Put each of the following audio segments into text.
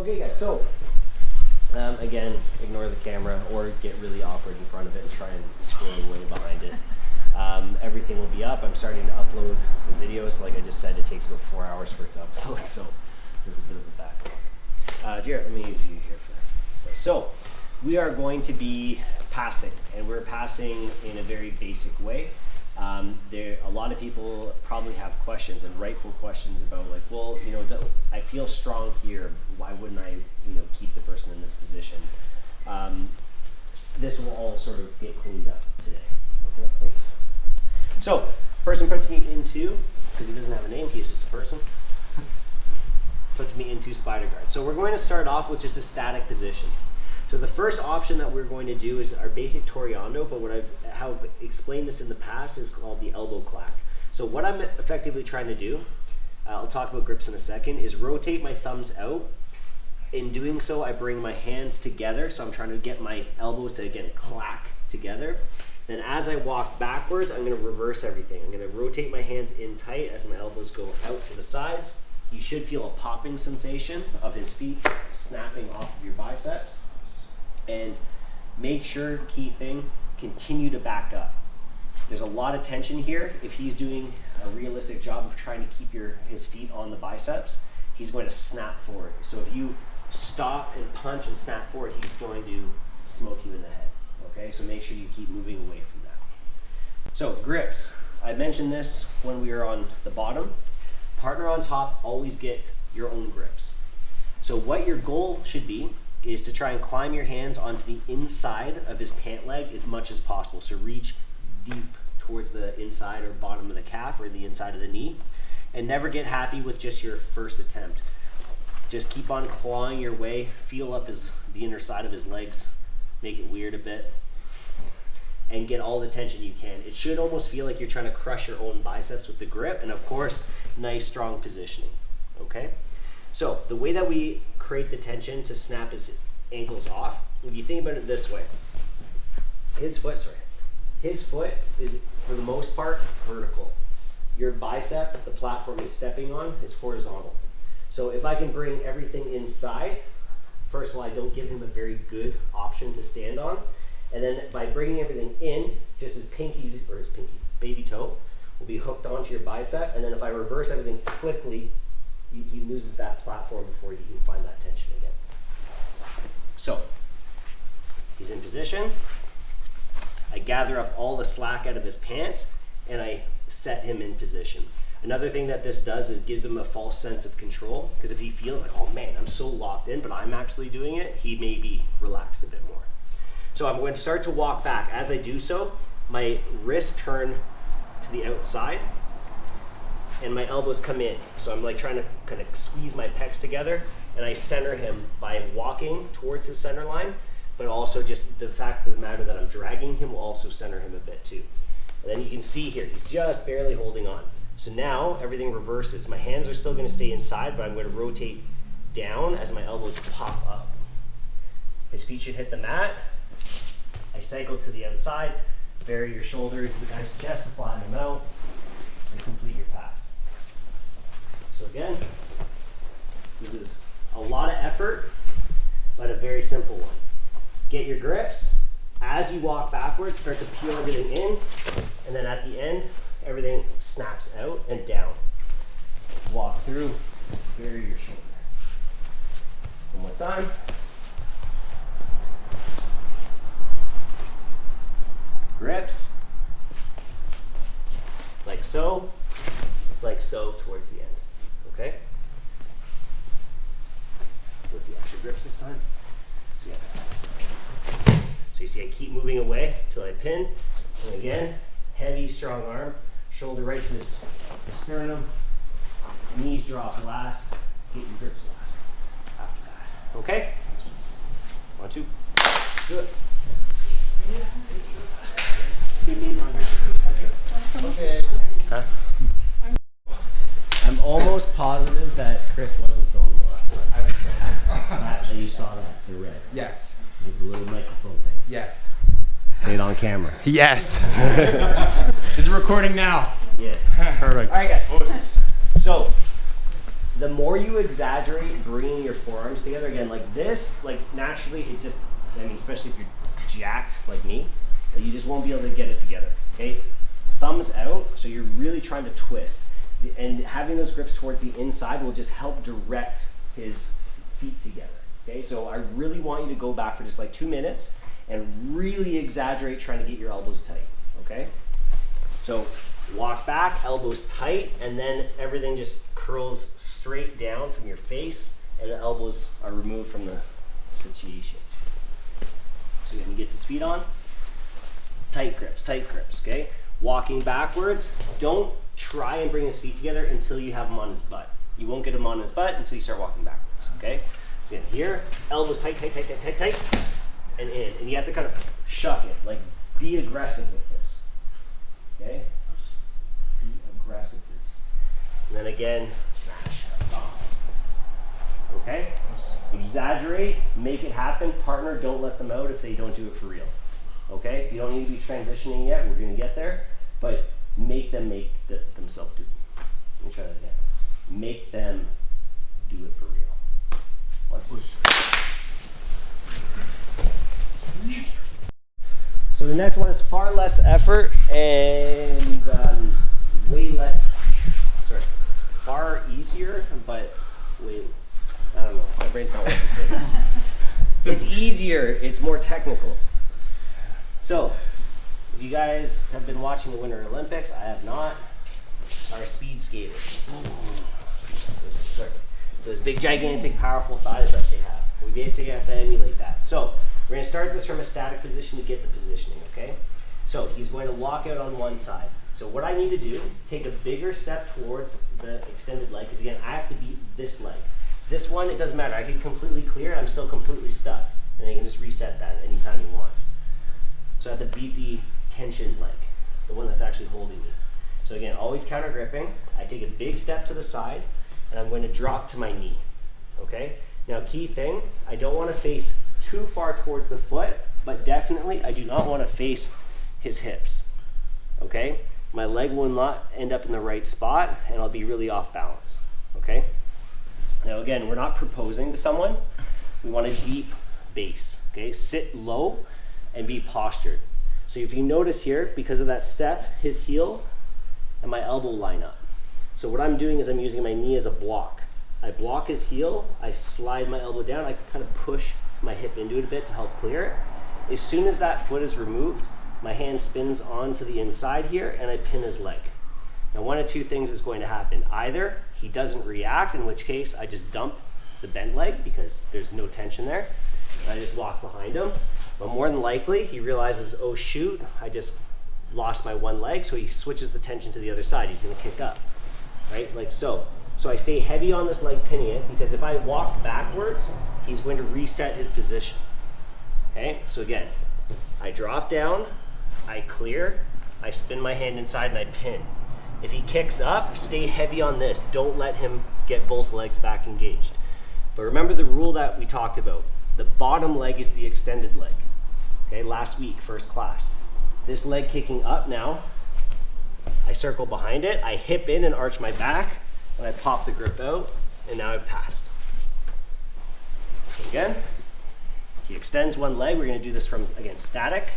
Okay guys, so again, ignore the camera or get really awkward in front of it and try and scroll away behind it. Everything will be up. I'm starting to upload the videos. Like I just said, it takes about 4 hours for it to upload, so there's a bit of a backlog. Jared, let me use you here for this. So we are going to be passing, and we're passing in a very basic way. A lot of people probably have questions, and rightful questions about like, well, you know, I feel strong here. Why wouldn't I, you know, keep the person in this position? This will all sort of get cleaned up today. Okay. Thanks. So, person puts me into, because he doesn't have a name, he's just a person. Puts me into spider guard. So we're going to start off with just a static position. So the first option that we're going to do is our basic Toriando, but how I've explained this in the past is called the elbow clack. So what I'm effectively trying to do, I'll talk about grips in a second, is rotate my thumbs out. In doing so, I bring my hands together, so I'm trying to get my elbows to, again, clack together. Then as I walk backwards, I'm going to reverse everything. I'm going to rotate my hands in tight as my elbows go out to the sides. You should feel a popping sensation of his feet snapping off of your biceps. And make sure, key thing, continue to back up. There's a lot of tension here. If he's doing a realistic job of trying to keep his feet on the biceps, he's going to snap forward. So if you stop and punch and snap forward, he's going to smoke you in the head. Okay, so make sure you keep moving away from that. So grips, I mentioned this when we were on the bottom. Partner on top, always get your own grips. So what your goal should be is to try and climb your hands onto the inside of his pant leg as much as possible. So reach deep towards the inside or bottom of the calf or the inside of the knee, and never get happy with just your first attempt. Just keep on clawing your way, feel up the inner side of his legs, make it weird a bit, and get all the tension you can. It should almost feel like you're trying to crush your own biceps with the grip, and of course, nice strong positioning, okay? So the way that we create the tension to snap his ankles off, if you think about it this way, his foot is for the most part vertical. Your bicep, the platform he's stepping on, is horizontal. So if I can bring everything inside, first of all, I don't give him a very good option to stand on. And then by bringing everything in, just his baby toe will be hooked onto your bicep. And then if I reverse everything quickly, he loses that platform before you can find that tension again. So he's in position. I gather up all the slack out of his pants and I set him in position. Another thing that this does is it gives him a false sense of control, because if he feels like, oh man, I'm so locked in, but I'm actually doing it, he may be relaxed a bit more. So I'm going to start to walk back. As I do so, my wrists turn to the outside and my elbows come in. So I'm like trying to kind of squeeze my pecs together, and I center him by walking towards his center line, but also just the fact of the matter that I'm dragging him will also center him a bit too. And then you can see here, he's just barely holding on. So now everything reverses. My hands are still going to stay inside, but I'm going to rotate down as my elbows pop up. His feet should hit the mat. I cycle to the outside, bury your shoulder into the guy's chest, flatten him out, and complete your pass. So again, this is a lot of effort, but a very simple one. Get your grips. As you walk backwards, start to peel everything in, and then at the end, everything snaps out and down. Walk through, bury your shoulder. One more time. Grips, like so towards the end, okay? With the extra grips this time. So, yeah. So you see I keep moving away till I pin, and again, heavy, strong arm, shoulder right to his sternum, knees drop last, get your grips last after that, okay? 1, 2, do it. Okay. Huh? I'm almost positive that Chris wasn't filming the last time. Actually, you saw that, the red. Yes. With the little microphone thing. Yes. Say it on camera. Yes. Is it recording now? Yeah. Perfect. All right, guys. So, the more you exaggerate bringing your forearms together. Again, like this, like naturally it just, I mean, especially if you're jacked like me, you just won't be able to get it together, okay? Thumbs out, so you're really trying to twist. And having those grips towards the inside will just help direct his feet together, okay? So I really want you to go back for just like 2 minutes and really exaggerate trying to get your elbows tight, okay? So walk back, elbows tight, and then everything just curls straight down from your face and the elbows are removed from the situation. So again, he gets his feet on, tight grips, okay? Walking backwards, don't try and bring his feet together until you have him on his butt. You won't get him on his butt until you start walking backwards, okay? So again, here, elbows tight, and in. And you have to kind of shuck it, like be aggressive with this, okay? Be aggressive with this. And then again, smash. Okay? Exaggerate, make it happen. Partner, don't let them out if they don't do it for real. Okay? You don't need to be transitioning yet. We're going to get there. But make them themselves do it. Let me try that again. Make them do it for real. 1, 2. So the next one is far less effort and far easier, but I don't know. My brain's not working so fast. It's easier. It's more technical. So, if you guys have been watching the Winter Olympics, I have not, are speed skaters. Those big, gigantic, powerful thighs that they have. We basically have to emulate that. So, we're going to start this from a static position to get the positioning, okay? So, he's going to lock out on one side. So what I need to do, take a bigger step towards the extended leg, because again, I have to beat this leg. This one, it doesn't matter. I can completely clear, I'm still completely stuck. And I can just reset that anytime he wants. So I have to beat the tension leg, the one that's actually holding me. So again, always counter gripping. I take a big step to the side, and I'm going to drop to my knee, okay? Now key thing, I don't want to face too far towards the foot, but definitely I do not want to face his hips, okay? My leg will not end up in the right spot, and I'll be really off balance, okay? Now again, we're not proposing to someone. We want a deep base, okay? Sit low and be postured. So if you notice here, because of that step, his heel and my elbow line up. So what I'm doing is I'm using my knee as a block. I block his heel, I slide my elbow down, I kind of push my hip into it a bit to help clear it. As soon as that foot is removed, my hand spins onto the inside here and I pin his leg. Now one of two things is going to happen. Either he doesn't react, in which case I just dump the bent leg because there's no tension there. And I just walk behind him. But more than likely he realizes, oh shoot, I just lost my one leg, so he switches the tension to the other side. He's gonna kick up, right? Like so. So I stay heavy on this leg pinning it because if I walk backwards, he's going to reset his position. Okay, so again, I drop down, I clear, I spin my hand inside and I pin. If he kicks up, stay heavy on this. Don't let him get both legs back engaged. But remember the rule that we talked about. The bottom leg is the extended leg. Okay, last week, first class. This leg kicking up now, I circle behind it, I hip in and arch my back, and I pop the grip out, and now I've passed. So again, he extends one leg. We're gonna do this from, again, static.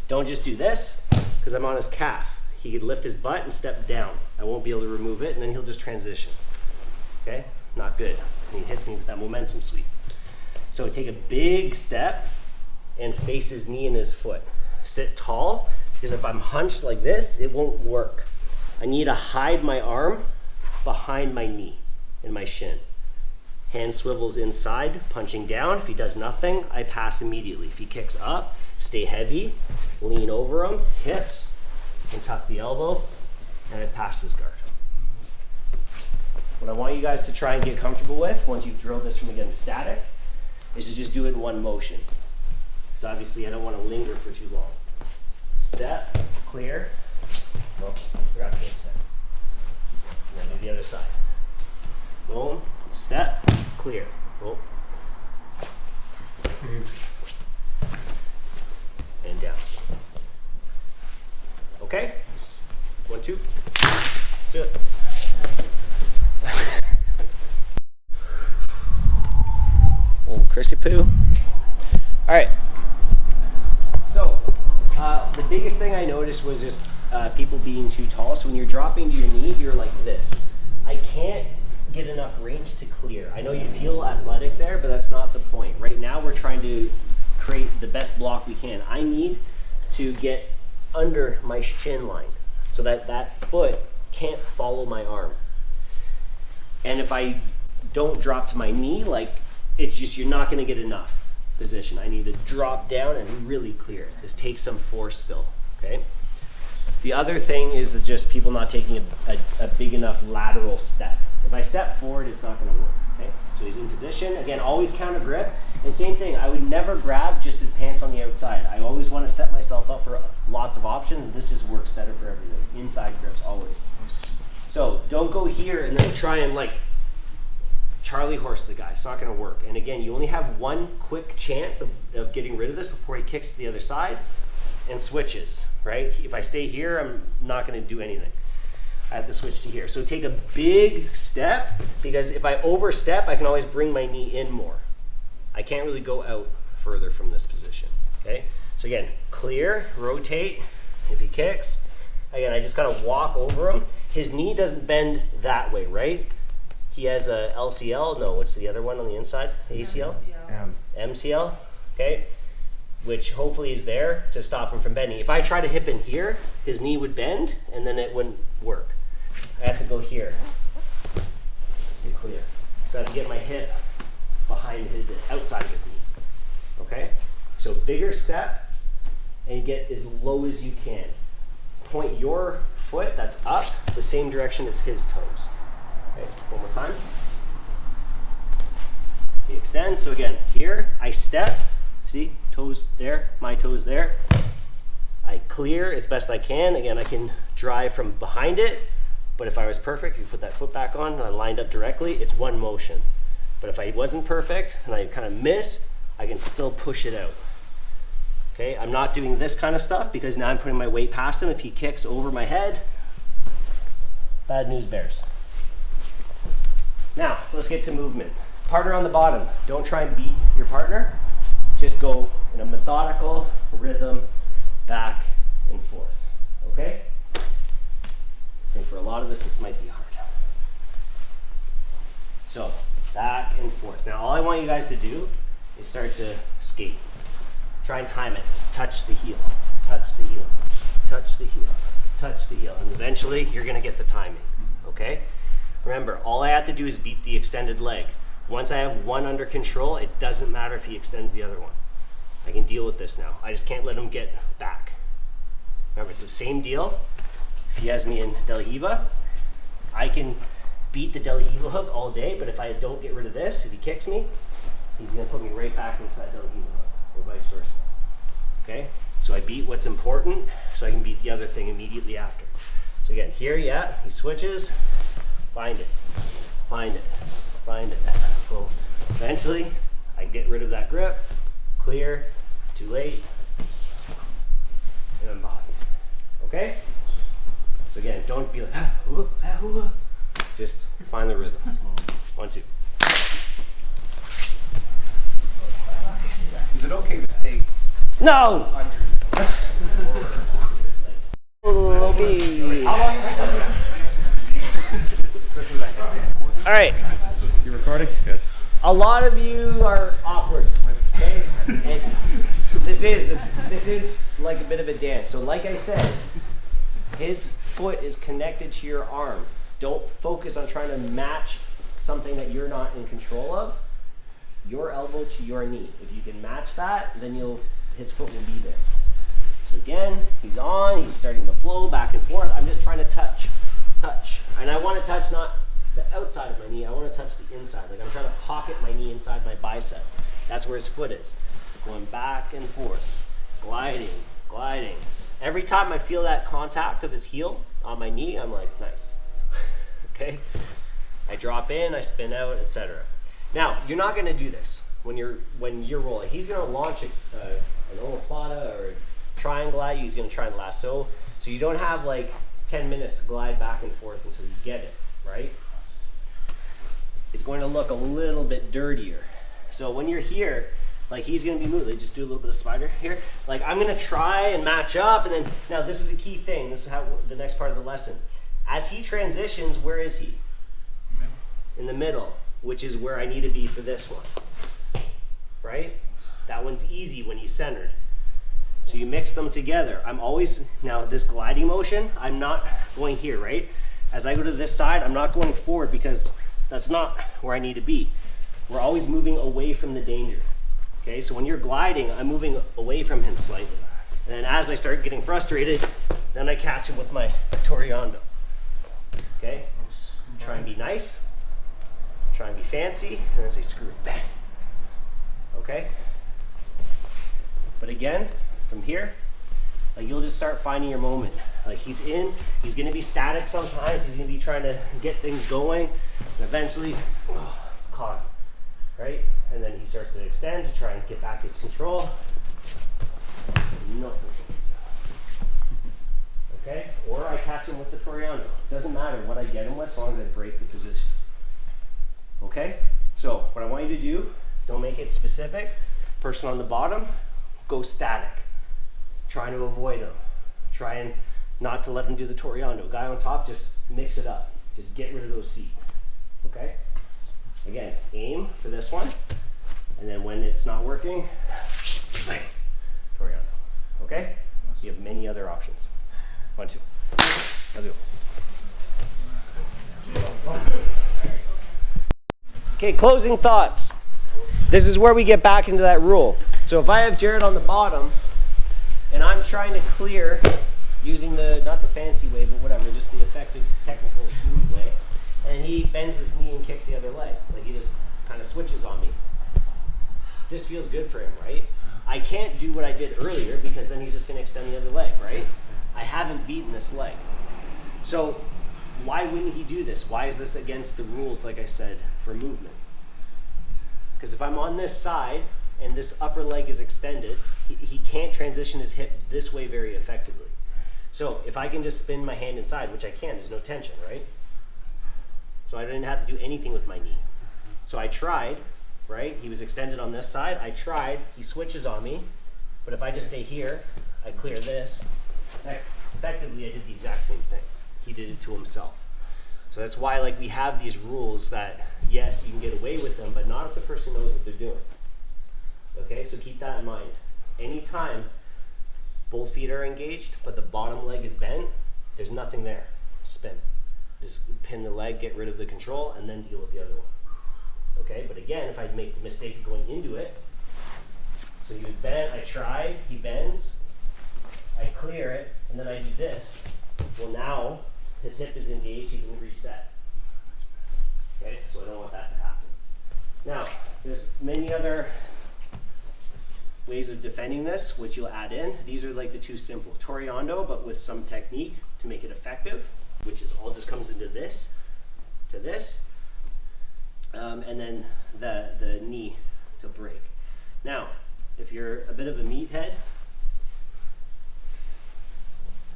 Don't just do this, because I'm on his calf. He could lift his butt and step down. I won't be able to remove it, and then he'll just transition. Okay, not good. And he hits me with that momentum sweep. So take a big step and face his knee and his foot. Sit tall, because if I'm hunched like this, it won't work. I need to hide my arm behind my knee and my shin. Hand swivels inside, punching down. If he does nothing, I pass immediately. If he kicks up, stay heavy, lean over him, hips, and tuck the elbow, and I pass his guard. What I want you guys to try and get comfortable with, once you've drilled this from, again, static, is to just do it in one motion. Because obviously I don't want to linger for too long. Step, clear, no, grab the step. And then do the other side. Boom, step, clear, boom. And down. Okay? 1, 2. Let's do it. Prissy poo. All right. So the biggest thing I noticed was just people being too tall. So when you're dropping to your knee, you're like this. I can't get enough range to clear. I know you feel athletic there, but that's not the point. Right now we're trying to create the best block we can. I need to get under my shin line so that that foot can't follow my arm. And if I don't drop to my knee, like it's just, you're not gonna get enough position. I need to drop down and really clear. This takes some force still, okay? The other thing is just people not taking a big enough lateral step. If I step forward, it's not gonna work, okay? So he's in position. Again, always counter grip. And same thing, I would never grab just his pants on the outside. I always wanna set myself up for lots of options, and this just works better for everything. Inside grips, always. So don't go here and then try and like Charlie horse the guy. It's not gonna work. And again, you only have one quick chance of getting rid of this before he kicks to the other side and switches, right? If I stay here, I'm not gonna do anything. I have to switch to here. So take a big step, because if I overstep, I can always bring my knee in more. I can't really go out further from this position, okay? So again, clear, rotate. If he kicks, again, I just gotta walk over him. His knee doesn't bend that way, right? He has a LCL, no, what's the other one on the inside? ACL? MCL, okay? Which hopefully is there to stop him from bending. If I try to hip in here, his knee would bend and then it wouldn't work. I have to go here to clear. So I have to get my hip behind his, outside of his knee, okay? So bigger step and get as low as you can. Point your foot that's up the same direction as his toes. Okay, one more time. He extends. So again, here I step. See, toes there, my toes there. I clear as best I can. Again, I can drive from behind it, but if I was perfect, you put that foot back on and I lined up directly, it's one motion. But if I wasn't perfect and I kind of miss, I can still push it out. Okay, I'm not doing this kind of stuff because now I'm putting my weight past him. If he kicks over my head, bad news bears. Now, let's get to movement. Partner on the bottom. Don't try and beat your partner. Just go in a methodical rhythm, back and forth. Okay? I think for a lot of us, this might be hard. So, back and forth. Now, all I want you guys to do is start to skate. Try and time it. Touch the heel, touch the heel, touch the heel, touch the heel. And eventually, you're gonna get the timing, okay? Remember, all I have to do is beat the extended leg. Once I have one under control, it doesn't matter if he extends the other one. I can deal with this now. I just can't let him get back. Remember, it's the same deal. If he has me in Del Hiva, I can beat the Del Hiva hook all day, but if I don't get rid of this, if he kicks me, he's gonna put me right back inside Del Hiva hook, or vice versa. Okay? So I beat what's important, so I can beat the other thing immediately after. So again, here, yeah, he switches, find it, find it, find it. So eventually, I get rid of that grip, clear, too late, and I'm behind. Okay? So again, don't be like, just find the rhythm. 1, 2. Is it okay to stay No! Okay. All right. You recording? Good. A lot of you are awkward. Okay? This is like a bit of a dance. So like I said, his foot is connected to your arm. Don't focus on trying to match something that you're not in control of. Your elbow to your knee. If you can match that, then his foot will be there. So again, he's on, he's starting to flow back and forth. I'm just trying to touch. And I want to touch not the outside of my knee, I want to touch the inside. Like I'm trying to pocket my knee inside my bicep. That's where his foot is. Going back and forth, gliding. Every time I feel that contact of his heel on my knee, I'm like, nice. Okay? I drop in, I spin out, etc. Now, you're not going to do this when you're rolling. He's going to launch an omoplata or a triangle at you. He's going to try and lasso. So you don't have like 10 minutes to glide back and forth until you get it, right? It's going to look a little bit dirtier So when you're here, like he's gonna be moved. Like just do a little bit of spider here. Like I'm gonna try and match up, and then now this is a key thing. This is how the next part of the lesson. As he transitions, where is he? In the middle, which is where I need to be for this one. Right? That one's easy when he's centered. So you mix them together. I'm always, now this gliding motion, I'm not going here, right? As I go to this side, I'm not going forward because that's not where I need to be. We're always moving away from the danger. Okay, so when you're gliding, I'm moving away from him slightly. And then as I start getting frustrated, then I catch him with my Toriando. Okay, try and be nice, try and be fancy, and then say screw it, bang. Okay? But again, from here, like you'll just start finding your moment. Like he's gonna be static sometimes, he's gonna be trying to get things going, and eventually, caught him, right? And then he starts to extend to try and get back his control. No control. Okay? Or I catch him with the Toriando. Doesn't matter what I get him with as long as I break the position. Okay? So what I want you to do, don't make it specific. Person on the bottom, go static. Trying to avoid him. Try and not to let him do the Toriando. Guy on top, just mix it up. Just get rid of those feet. Okay? Again, aim for this one. And then when it's not working, bang, Toriando. Okay? You have many other options. 1, 2. Let's go. Okay, closing thoughts. This is where we get back into that rule. So if I have Jared on the bottom, and I'm trying to clear using not the fancy way, but whatever, just the effective, technical, smooth way, and he bends this knee and kicks the other leg. Like he just kind of switches on me. This feels good for him, right? I can't do what I did earlier because then he's just going to extend the other leg, right? I haven't beaten this leg. So why wouldn't he do this? Why is this against the rules, like I said, for movement? Because if I'm on this side and this upper leg is extended, he can't transition his hip this way very effectively. So if I can just spin my hand inside, which I can, there's no tension, right? So I didn't have to do anything with my knee. So I tried, right? He was extended on this side. I tried, he switches on me, but if I just stay here, I clear this. Effectively, I did the exact same thing. He did it to himself. So that's why, like, we have these rules that, yes, you can get away with them, but not if the person knows what they're doing. Okay, so keep that in mind. Anytime both feet are engaged, but the bottom leg is bent, there's nothing there. Spin. Just pin the leg, get rid of the control, and then deal with the other one. Okay, but again, if I make the mistake of going into it, so he was bent, I tried, he bends, I clear it, and then I do this. Well, now his hip is engaged, he can reset. Okay, so I don't want that to happen. Now, there's many other ways of defending this, which you'll add in. These are like the two simple. Toriando, but with some technique to make it effective, which is all this comes into this, to this, and then the knee to break. Now, if you're a bit of a meathead,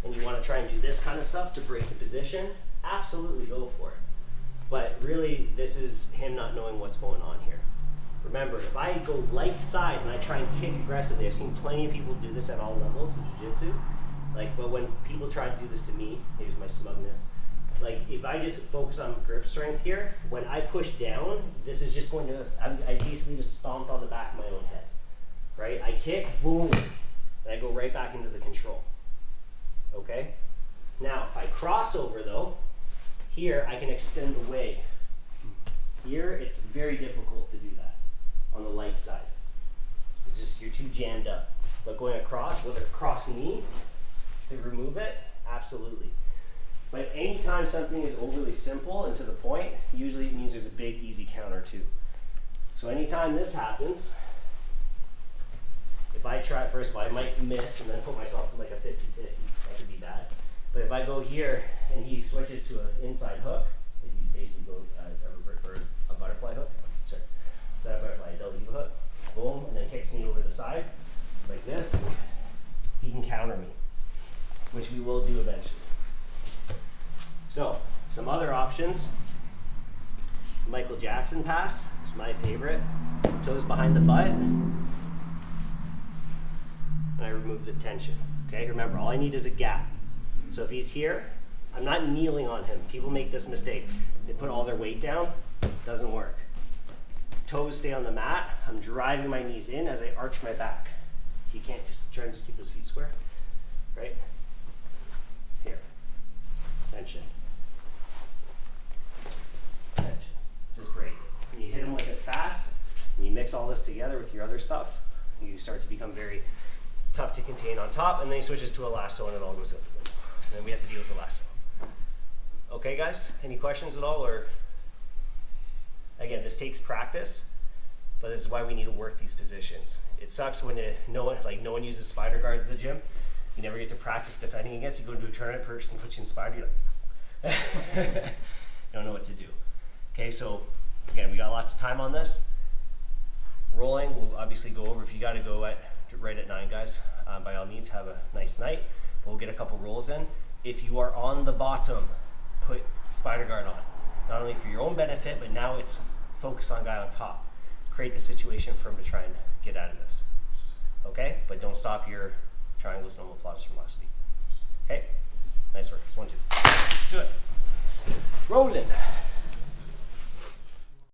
and you want to try and do this kind of stuff to break the position, absolutely go for it. But really, this is him not knowing what's going on here. Remember, if I go like side and I try and kick aggressively, I've seen plenty of people do this at all levels of jiu-jitsu. Like, but when people try to do this to me, here's my smugness. Like, if I just focus on grip strength here, when I push down, this is just going to, I basically just stomped on the back of my own head, right? I kick, boom, and I go right back into the control, okay? Now, if I cross over though, here I can extend away. Here, it's very difficult to do that on the light side. It's just, you're too jammed up. But going across, with a cross knee, to remove it, absolutely. But anytime something is overly simple and to the point, usually it means there's a big, easy counter too. So anytime this happens, if I try, first of all, I might miss and then put myself in like a 50-50. That could be bad. But if I go here and he switches to an inside hook, if you basically go a butterfly hook, sorry, not a butterfly, a Del Diva hook, boom, and then kicks me over the side, like this, he can counter me, which we will do eventually. So, some other options. Michael Jackson pass is my favorite. Toes behind the butt. And I remove the tension. Okay, remember, all I need is a gap. So if he's here, I'm not kneeling on him. People make this mistake. They put all their weight down. Doesn't work. Toes stay on the mat. I'm driving my knees in as I arch my back. He can't try and just keep those feet square. Right? Here. Tension. Tension. Just break it. And you hit him with it fast, and you mix all this together with your other stuff, you start to become very tough to contain on top, and then he switches to a lasso and it all goes out the window. And then we have to deal with the lasso. Okay, guys? Any questions at all? Or again, this takes practice, but this is why we need to work these positions. It sucks when no one uses spider guard at the gym. You never get to practice defending against. You go into a tournament, person puts you in spider, you're like, you don't know what to do. Okay, so again, we got lots of time on this. Rolling, we'll obviously go over. If you got to go right at 9, guys, by all means, have a nice night. We'll get a couple rolls in. If you are on the bottom, put spider guard on. Not only for your own benefit, but now it's focused on guy on top. Create the situation for him to try and get out of this. Okay? But don't stop your triangles and omoplatas from last week. Okay? Nice work. 1, 2. Let's do it. Rolling.